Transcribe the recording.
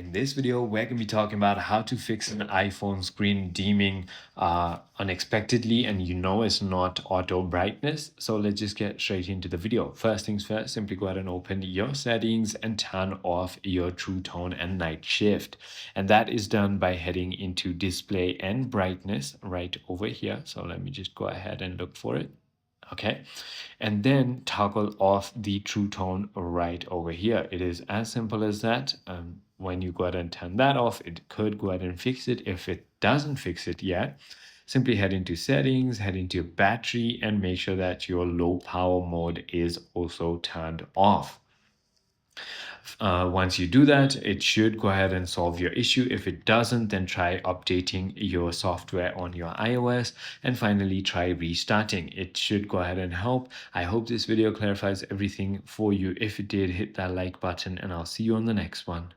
In this video, we're going to be talking about how to fix an iPhone screen dimming unexpectedly, and it's not auto brightness. So let's just get straight into the video. First things first, simply go ahead and open your settings and turn off your True Tone and Night Shift. And that is done by heading into display and brightness right over here. So let me just go ahead and look for it. Okay, and then toggle off the True Tone right over here. It is as simple as that. When you go ahead and turn that off, it could go ahead and fix it. If it doesn't fix it yet, simply head into settings, head into your battery, and make sure that your low power mode is also turned off. Once you do that, it should go ahead and solve your issue. If it doesn't, then try updating your software on your iOS, and finally try restarting. It should go ahead and help. I hope this video clarifies everything for you. If it did, hit that like button, and I'll see you on the next one.